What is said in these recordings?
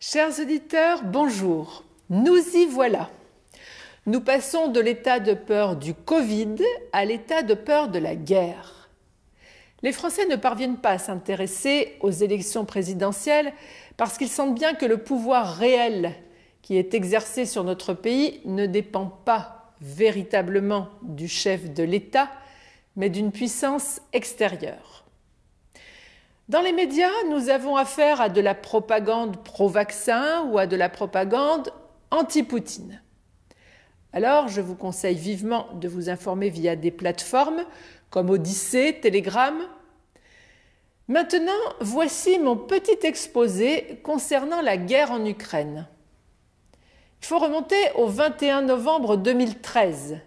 Chers auditeurs, bonjour. Nous y voilà. Nous passons de l'état de peur du Covid à l'état de peur de la guerre. Les Français ne parviennent pas à s'intéresser aux élections présidentielles parce qu'ils sentent bien que le pouvoir réel qui est exercé sur notre pays ne dépend pas véritablement du chef de l'État, mais d'une puissance extérieure. Dans les médias, nous avons affaire à de la propagande pro-vaccin ou à de la propagande anti-Poutine. Alors, je vous conseille vivement de vous informer via des plateformes comme Odyssée, Telegram. Maintenant, voici mon petit exposé concernant la guerre en Ukraine. Il faut remonter au 21 novembre 2013.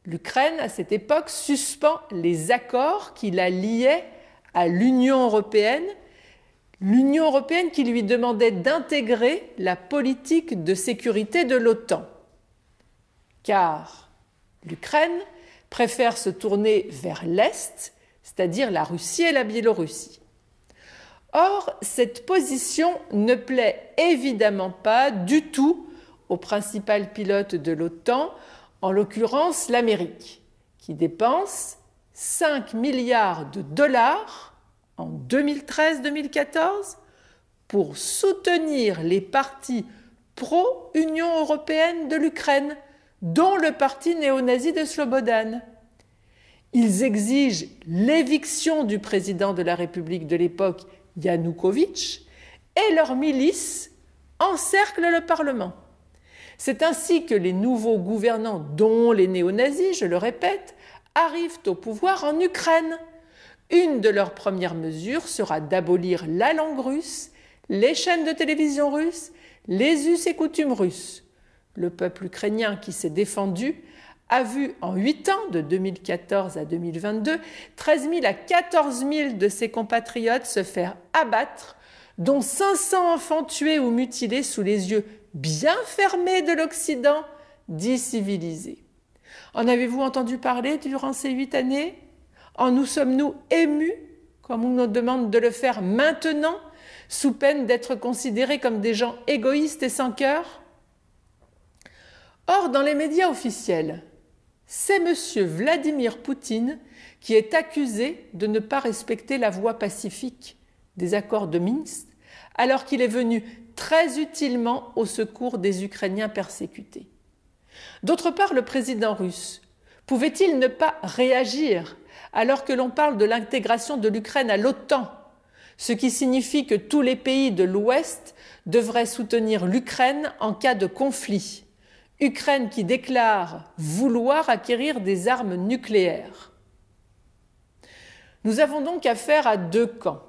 L'Ukraine, à cette époque, suspend les accords qui la liaient à l'Union européenne qui lui demandait d'intégrer la politique de sécurité de l'OTAN. Car l'Ukraine préfère se tourner vers l'Est, c'est-à-dire la Russie et la Biélorussie. Or, cette position ne plaît évidemment pas du tout au principal pilote de l'OTAN, en l'occurrence l'Amérique, qui dépense 5 milliards de dollars en 2013-2014 pour soutenir les partis pro-Union européenne de l'Ukraine, dont le parti néo-nazi de Slobodan. Ils exigent l'éviction du président de la République de l'époque, Yanukovych, et leurs milices encerclent le Parlement. C'est ainsi que les nouveaux gouvernants, dont les néo-nazis, je le répète, arrivent au pouvoir en Ukraine. Une de leurs premières mesures sera d'abolir la langue russe, les chaînes de télévision russes, les us et coutumes russes. Le peuple ukrainien qui s'est défendu a vu en 8 ans, de 2014 à 2022, 13 000 à 14 000 de ses compatriotes se faire abattre, dont 500 enfants tués ou mutilés sous les yeux bien fermés de l'Occident, dit civilisé. En avez-vous entendu parler durant ces 8 années ? En nous sommes-nous émus, comme on nous demande de le faire maintenant, sous peine d'être considérés comme des gens égoïstes et sans cœur ? Or, dans les médias officiels, c'est M. Vladimir Poutine qui est accusé de ne pas respecter la voie pacifique des accords de Minsk, alors qu'il est venu très utilement au secours des Ukrainiens persécutés. D'autre part, le président russe pouvait-il ne pas réagir alors que l'on parle de l'intégration de l'Ukraine à l'OTAN, ce qui signifie que tous les pays de l'Ouest devraient soutenir l'Ukraine en cas de conflit. Ukraine qui déclare vouloir acquérir des armes nucléaires. Nous avons donc affaire à deux camps.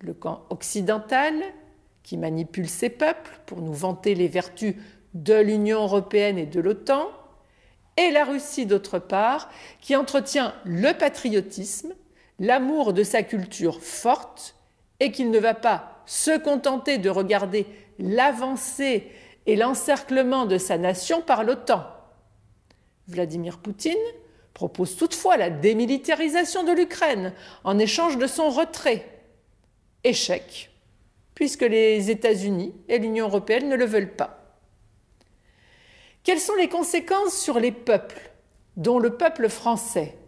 Le camp occidental, qui manipule ses peuples pour nous vanter les vertus de l'Union européenne et de l'OTAN, et la Russie d'autre part, qui entretient le patriotisme, l'amour de sa culture forte, et qu'il ne va pas se contenter de regarder l'avancée et l'encerclement de sa nation par l'OTAN. Vladimir Poutine propose toutefois la démilitarisation de l'Ukraine en échange de son retrait. Échec, puisque les États-Unis et l'Union européenne ne le veulent pas. Quelles sont les conséquences sur les peuples, dont le peuple français ?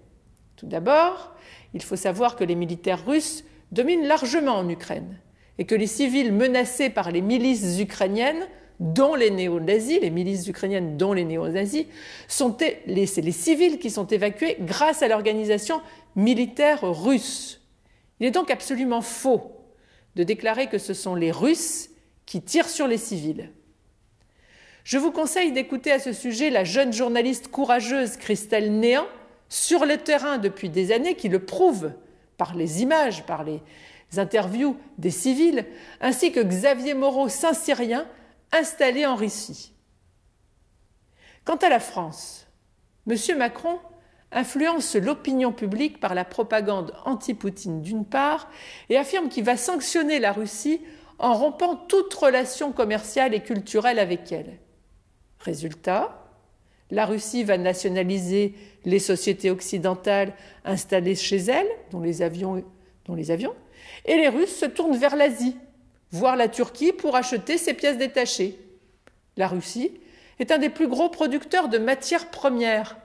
Tout d'abord, il faut savoir que les militaires russes dominent largement en Ukraine et que les civils menacés par les milices ukrainiennes, dont les néo-nazis, les milices ukrainiennes dont les néo-nazis, c'est les civils qui sont évacués grâce à l'organisation militaire russe. Il est donc absolument faux de déclarer que ce sont les Russes qui tirent sur les civils. Je vous conseille d'écouter à ce sujet la jeune journaliste courageuse Christelle Néant, sur le terrain depuis des années, qui le prouve par les images, par les interviews des civils, ainsi que Xavier Moreau, Saint-Cyrien, installé en Russie. Quant à la France, M. Macron influence l'opinion publique par la propagande anti-Poutine d'une part et affirme qu'il va sanctionner la Russie en rompant toute relation commerciale et culturelle avec elle. Résultat, la Russie va nationaliser les sociétés occidentales installées chez elle, dont les avions, et les Russes se tournent vers l'Asie, voire la Turquie, pour acheter ses pièces détachées. La Russie est un des plus gros producteurs de matières premières,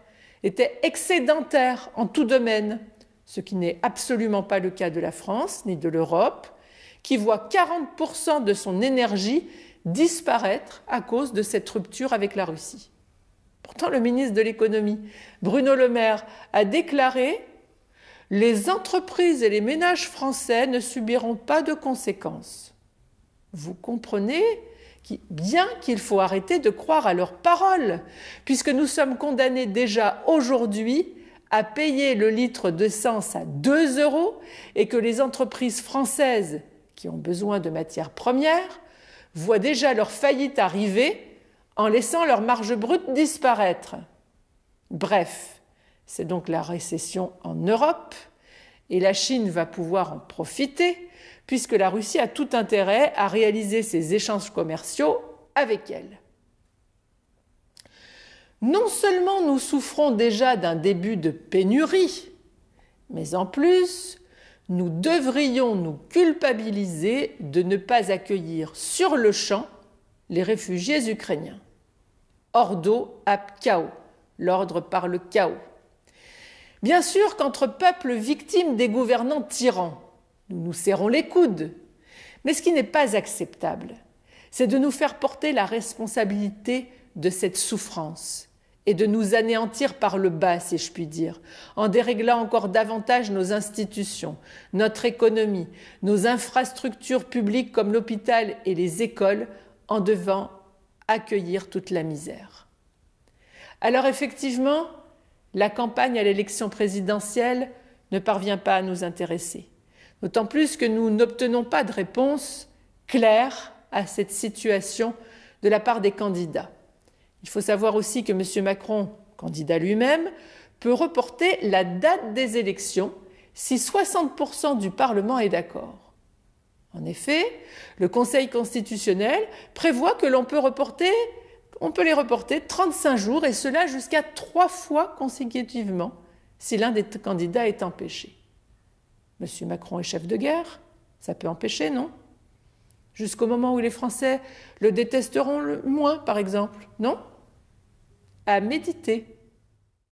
était excédentaire en tout domaine, ce qui n'est absolument pas le cas de la France ni de l'Europe, qui voit 40% de son énergie disparaître à cause de cette rupture avec la Russie. Pourtant, le ministre de l'économie, Bruno Le Maire, a déclaré « Les entreprises et les ménages français ne subiront pas de conséquences ». Vous comprenez bien qu'il faut arrêter de croire à leurs paroles, puisque nous sommes condamnés déjà aujourd'hui à payer le litre d'essence à 2 € et que les entreprises françaises qui ont besoin de matières premières voient déjà leur faillite arriver en laissant leur marge brute disparaître. Bref, c'est donc la récession en Europe et la Chine va pouvoir en profiter puisque la Russie a tout intérêt à réaliser ses échanges commerciaux avec elle. Non seulement nous souffrons déjà d'un début de pénurie, mais en plus, nous devrions nous culpabiliser de ne pas accueillir sur le champ les réfugiés ukrainiens. Ordo ab chaos, l'ordre par le chaos. Bien sûr qu'entre peuples victimes des gouvernants tyrans, nous nous serrons les coudes. Mais ce qui n'est pas acceptable, c'est de nous faire porter la responsabilité de cette souffrance et de nous anéantir par le bas, si je puis dire, en déréglant encore davantage nos institutions, notre économie, nos infrastructures publiques comme l'hôpital et les écoles, en devant accueillir toute la misère. Alors effectivement, la campagne à l'élection présidentielle ne parvient pas à nous intéresser. D'autant plus que nous n'obtenons pas de réponse claire à cette situation de la part des candidats. Il faut savoir aussi que M. Macron, candidat lui-même, peut reporter la date des élections si 60% du Parlement est d'accord. En effet, le Conseil constitutionnel prévoit que l'on peut les reporter 35 jours, et cela jusqu'à 3 fois consécutivement, si l'un des candidats est empêché. M. Macron est chef de guerre, ça peut empêcher, non? Jusqu'au moment où les Français le détesteront le moins, par exemple, non? À méditer.